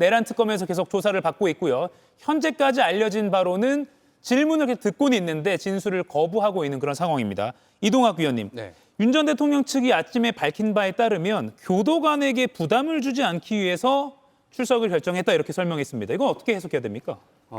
내란 특검에서 계속 조사를 받고 있고요. 현재까지 알려진 바로는 질문을 계속 듣고는 있는데 진술을 거부하고 있는 그런 상황입니다. 이동학 위원님, 네. 윤 전 대통령 측이 아침에 밝힌 바에 따르면 교도관에게 부담을 주지 않기 위해서 출석을 결정했다 이렇게 설명했습니다. 이건 어떻게 해석해야 됩니까?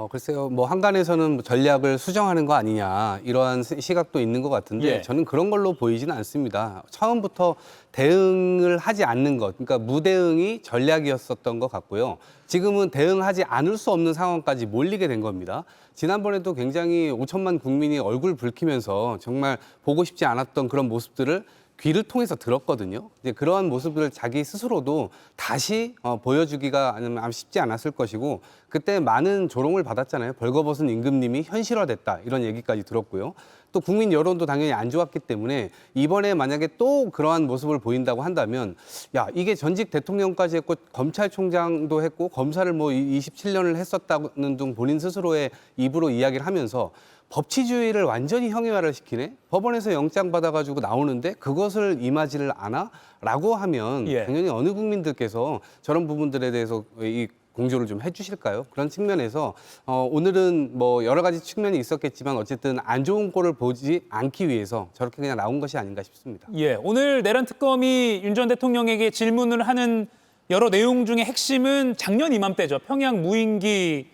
글쎄요. 뭐 한간에서는 전략을 수정하는 거 아니냐 이러한 시각도 있는 것 같은데 예. 저는 그런 걸로 보이지는 않습니다. 처음부터 대응을 하지 않는 것, 그러니까 무대응이 전략이었었던 것 같고요. 지금은 대응하지 않을 수 없는 상황까지 몰리게 된 겁니다. 지난번에도 굉장히 5천만 국민이 얼굴 붉히면서 정말 보고 싶지 않았던 그런 모습들을 귀를 통해서 들었거든요. 이제 그러한 모습을 자기 스스로도 다시 보여주기가 아마 쉽지 않았을 것이고 그때 많은 조롱을 받았잖아요. 벌거벗은 임금님이 현실화됐다 이런 얘기까지 들었고요. 또 국민 여론도 당연히 안 좋았기 때문에 이번에 만약에 또 그러한 모습을 보인다고 한다면 야 이게 전직 대통령까지 했고 검찰총장도 했고 검사를 뭐 27년을 했었다는 등 본인 스스로의 입으로 이야기를 하면서 법치주의를 완전히 형해화를 시키네? 법원에서 영장 받아가지고 나오는데 그것을 임하지를 않아? 라고 하면 예. 당연히 어느 국민들께서 저런 부분들에 대해서 이 공조를 좀 해주실까요? 그런 측면에서 오늘은 뭐 여러 가지 측면이 있었겠지만 어쨌든 안 좋은 꼴을 보지 않기 위해서 저렇게 그냥 나온 것이 아닌가 싶습니다. 예, 오늘 내란 특검이 윤 전 대통령에게 질문을 하는 여러 내용 중에 핵심은 작년 이맘때죠. 평양 무인기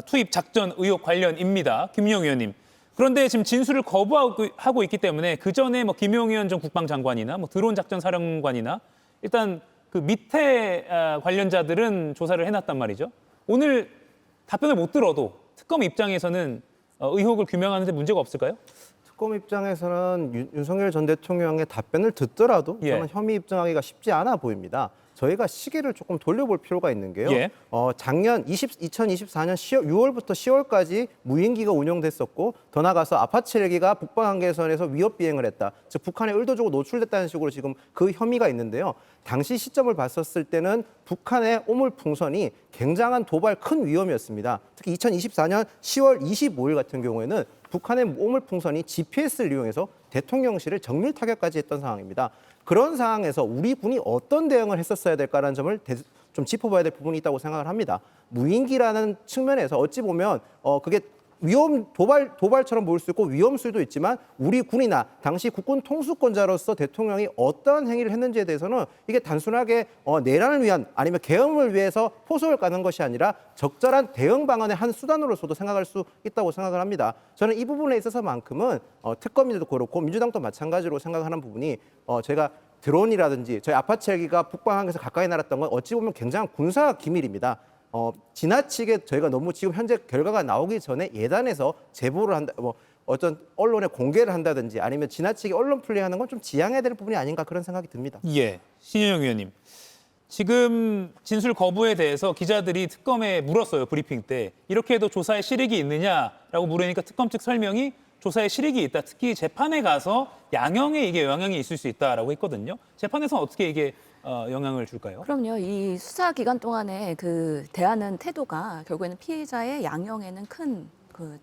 투입 작전 의혹 관련입니다. 김용 의원님. 그런데 지금 진술을 거부하고 있기 때문에 그 전에 뭐 김용 의원 전 국방장관이나 뭐 드론 작전 사령관이나 일단 그 밑에 관련자들은 조사를 해놨단 말이죠. 오늘 답변을 못 들어도 특검 입장에서는 의혹을 규명하는 데 문제가 없을까요? 특검 입장에서는 윤석열 전 대통령의 답변을 듣더라도 예. 저는 혐의 입증하기가 쉽지 않아 보입니다. 저희가 시기를 조금 돌려볼 필요가 있는 게요. 예. 작년 2024년 6월부터 10월까지 무인기가 운영됐었고 더 나아가서 아파트 헬기가 북방한계선에서 위협 비행을 했다. 즉 북한에 의도적으로 노출됐다는 식으로 지금 그 혐의가 있는데요. 당시 시점을 봤었을 때는 북한의 오물풍선이 굉장한 도발 큰 위험이었습니다. 특히 2024년 10월 25일 같은 경우에는 북한의 오물풍선이 GPS를 이용해서 대통령실을 정밀 타격까지 했던 상황입니다. 그런 상황에서 우리 군이 어떤 대응을 했었어야 될까라는 점을 좀 짚어봐야 될 부분이 있다고 생각을 합니다. 무인기라는 측면에서 어찌 보면 그게 도발처럼 보일 수 있고 위험 수도 있지만 우리 군이나 당시 국군 통수권자로서 대통령이 어떠한 행위를 했는지에 대해서는 이게 단순하게 내란을 위한 아니면 계엄을 위해서 포석을 까는 것이 아니라 적절한 대응 방안의 한 수단으로서도 생각할 수 있다고 생각을 합니다. 저는 이 부분에 있어서만큼은 특검인들도 그렇고 민주당도 마찬가지로 생각하는 부분이 저희가 드론이라든지 저희 아파트 헬기가 북방항에서 가까이 날았던 건 어찌 보면 굉장한 군사 기밀입니다. 지나치게 저희가 너무 지금 현재 결과가 나오기 전에 예단해서 제보를 한다, 뭐 어떤 언론에 공개를 한다든지 아니면 지나치게 언론 플레이하는 건 좀 지양해야 될 부분이 아닌가 그런 생각이 듭니다. 예, 신현영 의원님. 지금 진술 거부에 대해서 기자들이 특검에 물었어요, 브리핑 때. 이렇게 해도 조사에 실익이 있느냐라고 물으니까 특검 측 설명이 조사에 실익이 있다. 특히 재판에 가서 양형에 이게 영향이 있을 수 있다라고 했거든요. 재판에서는 어떻게 이게 영향을 줄까요? 그럼요. 이 수사 기간 동안에 그 대하는 태도가 결국에는 피해자의 양형에는 큰 그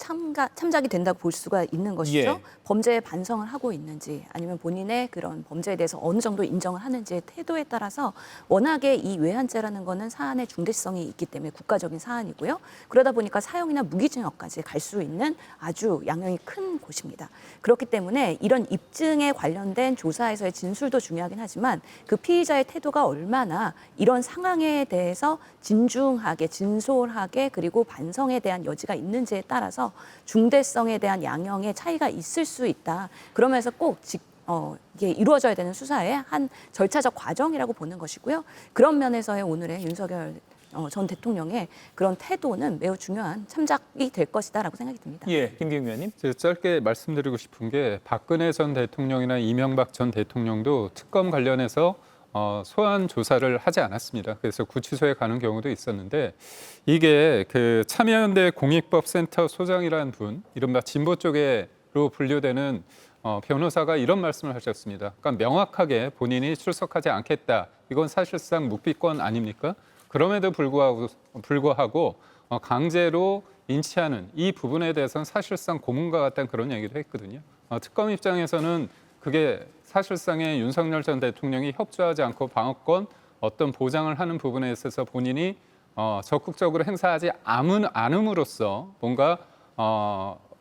참작이 된다고 볼 수가 있는 것이죠. 예. 범죄에 반성을 하고 있는지 아니면 본인의 그런 범죄에 대해서 어느 정도 인정을 하는지의 태도에 따라서 워낙에 이 외환죄라는 거는 사안의 중대성이 있기 때문에 국가적인 사안이고요. 그러다 보니까 사형이나 무기징역까지 갈 수 있는 아주 양형이 큰 곳입니다. 그렇기 때문에 이런 입증에 관련된 조사에서의 진술도 중요하긴 하지만 그 피의자의 태도가 얼마나 이런 상황에 대해서 진중하게 진솔하게 그리고 반성에 대한 여지가 있는지에 따라서 중대성에 대한 양형의 차이가 있을 수 있다. 그러면서 꼭 이게 이루어져야 되는 수사의 한 절차적 과정이라고 보는 것이고요. 그런 면에서의 오늘의 윤석열 전 대통령의 그런 태도는 매우 중요한 참작이 될 것이다라고 생각이 듭니다. 예, 김기웅 의원님. 제가 짧게 말씀드리고 싶은 게 박근혜 전 대통령이나 이명박 전 대통령도 특검 관련해서 소환 조사를 하지 않았습니다. 그래서 구치소에 가는 경우도 있었는데 이게 그 참여연대 공익법센터 소장이라는 분, 이른바 진보 쪽으로 분류되는 변호사가 이런 말씀을 하셨습니다. 그러니까 명확하게 본인이 출석하지 않겠다. 이건 사실상 묵비권 아닙니까? 그럼에도 불구하고 강제로 인치하는 이 부분에 대해서는 사실상 고문과 같다는 그런 얘기도 했거든요. 특검 입장에서는 그게 사실상의 윤석열 전 대통령이 협조하지 않고 방어권 어떤 보장을 하는 부분에 있어서 본인이 적극적으로 행사하지 않음으로써 뭔가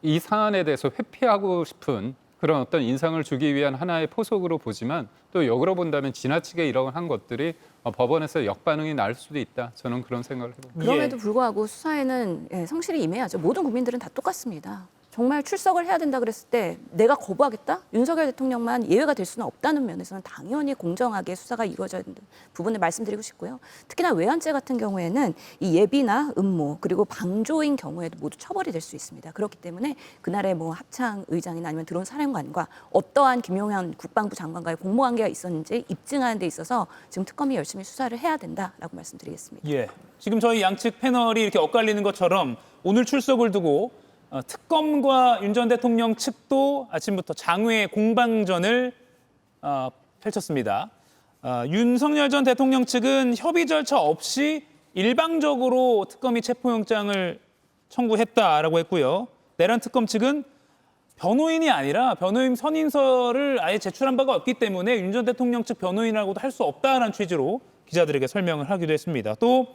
이 사안에 대해서 회피하고 싶은 그런 어떤 인상을 주기 위한 하나의 포석으로 보지만 또 역으로 본다면 지나치게 이러한 것들이 법원에서 역반응이 날 수도 있다. 저는 그런 생각을 해봅니다. 그럼에도 불구하고 수사에는 성실히 임해야죠. 모든 국민들은 다 똑같습니다. 정말 출석을 해야 된다 그랬을 때 내가 거부하겠다? 윤석열 대통령만 예외가 될 수는 없다는 면에서는 당연히 공정하게 수사가 이루어져야 된다는 부분을 말씀드리고 싶고요. 특히나 외환죄 같은 경우에는 이 예비나 음모 그리고 방조인 경우에도 모두 처벌이 될 수 있습니다. 그렇기 때문에 그날의 뭐 합창 의장이나 아니면 드론 사령관과 어떠한 김용현 국방부 장관과의 공모관계가 있었는지 입증하는 데 있어서 지금 특검이 열심히 수사를 해야 된다라고 말씀드리겠습니다. 예. 지금 저희 양측 패널이 이렇게 엇갈리는 것처럼 오늘 출석을 두고 특검과 윤 전 대통령 측도 아침부터 장외 공방전을 펼쳤습니다. 윤석열 전 대통령 측은 협의 절차 없이 일방적으로 특검이 체포영장을 청구했다라고 했고요. 내란 특검 측은 변호인이 아니라 변호인 선임서를 아예 제출한 바가 없기 때문에 윤 전 대통령 측 변호인이라고도 할 수 없다라는 취지로 기자들에게 설명을 하기도 했습니다. 또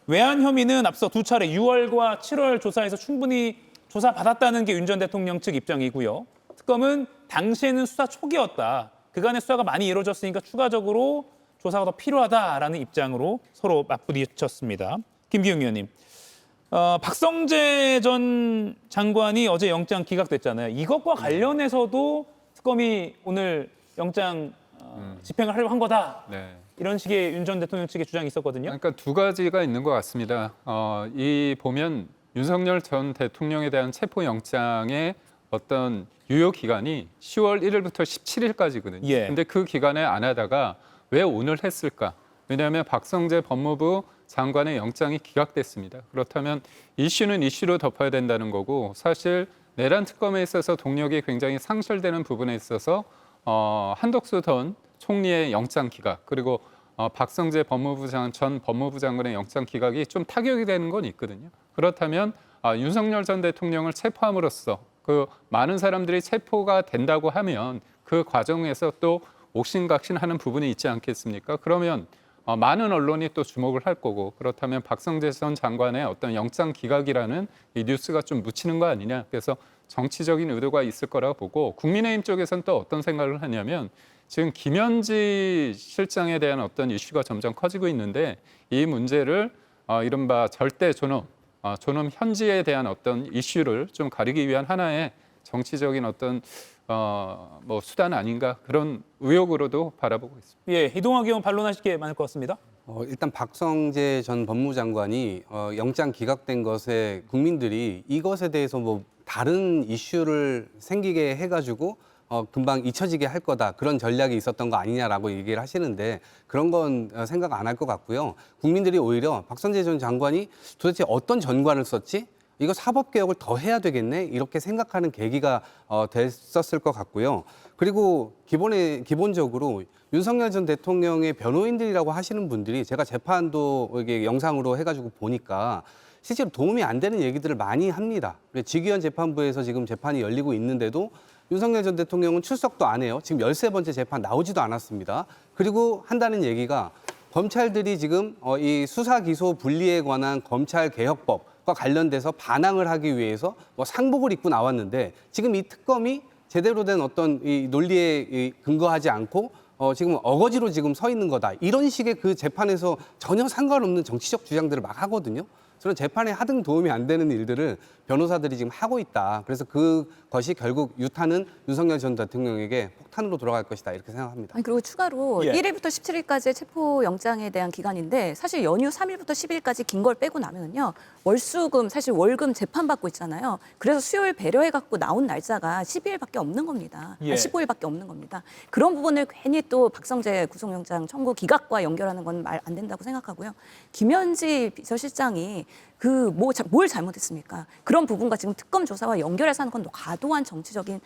외환 혐의는 앞서 두 차례 6월과 7월 조사에서 충분히 조사받았다는 게 윤 전 대통령 측 입장이고요. 특검은 당시에는 수사 초기였다. 그간의 수사가 많이 이루어졌으니까 추가적으로 조사가 더 필요하다라는 입장으로 서로 맞부딪혔습니다. 김기웅 의원님, 박성재 전 장관이 어제 영장 기각됐잖아요. 이것과 관련해서도 특검이 오늘 영장 집행을 하려고 한 거다. 네. 이런 식의 윤 전 대통령 측의 주장이 있었거든요. 그러니까 두 가지가 있는 것 같습니다. 이 보면 윤석열 전 대통령에 대한 체포영장의 어떤 유효 기간이 10월 1일부터 17일까지거든요. 예. 근데 그 기간에 안 하다가 왜 오늘 했을까? 왜냐하면 박성재 법무부 장관의 영장이 기각됐습니다. 그렇다면 이슈는 이슈로 덮어야 된다는 거고 사실 내란 특검에 있어서 동력이 굉장히 상실되는 부분에 있어서 한덕수 전 총리의 영장 기각 그리고 박성재 전 법무부 장관의 영장 기각이 좀 타격이 되는 건 있거든요. 그렇다면 윤석열 전 대통령을 체포함으로써 그 많은 사람들이 체포가 된다고 하면 그 과정에서 또 옥신각신하는 부분이 있지 않겠습니까? 그러면 많은 언론이 또 주목을 할 거고 그렇다면 박성재 전 장관의 어떤 영장 기각이라는 이 뉴스가 좀 묻히는 거 아니냐. 그래서 정치적인 의도가 있을 거라고 보고 국민의힘 쪽에서는 또 어떤 생각을 하냐면 지금 김현지 실장에 대한 어떤 이슈가 점점 커지고 있는데 이 문제를 이른바 절대 존엄 현지에 대한 어떤 이슈를 좀 가리기 위한 하나의 정치적인 어떤 뭐 수단 아닌가 그런 의혹으로도 바라보고 있습니다. 예, 이동학 의원 반론하실 게 많을 것 같습니다. 일단 박성재 전 법무부 장관이 영장 기각된 것에 국민들이 이것에 대해서 뭐 다른 이슈를 생기게 해가지고 금방 잊혀지게 할 거다 그런 전략이 있었던 거 아니냐라고 얘기를 하시는데 그런 건 생각 안 할 것 같고요. 국민들이 오히려 박성재 전 장관이 도대체 어떤 전관을 썼지? 이거 사법개혁을 더 해야 되겠네? 이렇게 생각하는 계기가 됐었을 것 같고요. 그리고 기본적으로 윤석열 전 대통령의 변호인들이라고 하시는 분들이 제가 재판도 이게 영상으로 해가지고 보니까 실제로 도움이 안 되는 얘기들을 많이 합니다. 직위원 재판부에서 지금 재판이 열리고 있는데도 윤석열 전 대통령은 출석도 안 해요. 지금 13번째 재판 나오지도 않았습니다. 그리고 한다는 얘기가 검찰들이 지금 이 수사 기소 분리에 관한 검찰개혁법과 관련돼서 반항을 하기 위해서 뭐 상복을 입고 나왔는데 지금 이 특검이 제대로 된 어떤 이 논리에 근거하지 않고 지금 어거지로 지금 서 있는 거다. 이런 식의 그 재판에서 전혀 상관없는 정치적 주장들을 막 하거든요. 저는 재판에 하등 도움이 안 되는 일들을 변호사들이 지금 하고 있다. 그래서 그것이 결국 유탄은 윤석열 전 대통령에게 폭탄으로 돌아갈 것이다. 이렇게 생각합니다. 아니, 그리고 추가로 예. 1일부터 17일까지의 체포영장에 대한 기간인데 사실 연휴 3일부터 10일까지 긴 걸 빼고 나면요. 월수금, 사실 월금 재판받고 있잖아요. 그래서 수요일 배려해갖고 나온 날짜가 12일밖에 없는 겁니다. 예. 15일밖에 없는 겁니다. 그런 부분을 괜히 또 박성재 구속영장 청구 기각과 연결하는 건 말 안 된다고 생각하고요. 김현지 비서실장이 뭘 잘못했습니까? 그런 부분과 지금 특검 조사와 연결해서 하는 건 과도한 정치적인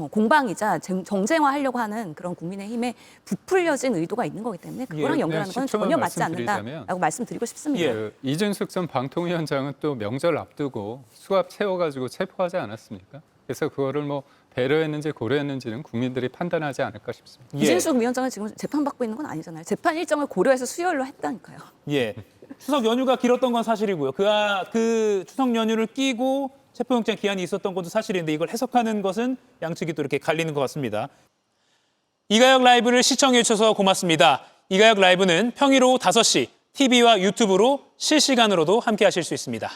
공방이자 정쟁화하려고 하는 그런 국민의힘의 부풀려진 의도가 있는 거기 때문에 그거랑 예, 연결하는 건 10초만 전혀 맞지 말씀드리자면 않는다라고 말씀드리고 싶습니다. 예. 그 이준석 전 방통위원장은 또 명절 앞두고 수갑 채워가지고 체포하지 않았습니까? 그래서 그거를 뭐 배려했는지 고려했는지는 국민들이 판단하지 않을까 싶습니다. 예. 이진숙 위원장은 지금 재판받고 있는 건 아니잖아요. 재판 일정을 고려해서 수요일로 했다니까요. 예. 추석 연휴가 길었던 건 사실이고요. 그 추석 연휴를 끼고 체포영장 기한이 있었던 것도 사실인데 이걸 해석하는 것은 양측이 또 이렇게 갈리는 것 같습니다. 이가혁 라이브를 시청해 주셔서 고맙습니다. 이가혁 라이브는 평일 오후 5시 TV와 유튜브로 실시간으로도 함께 하실 수 있습니다.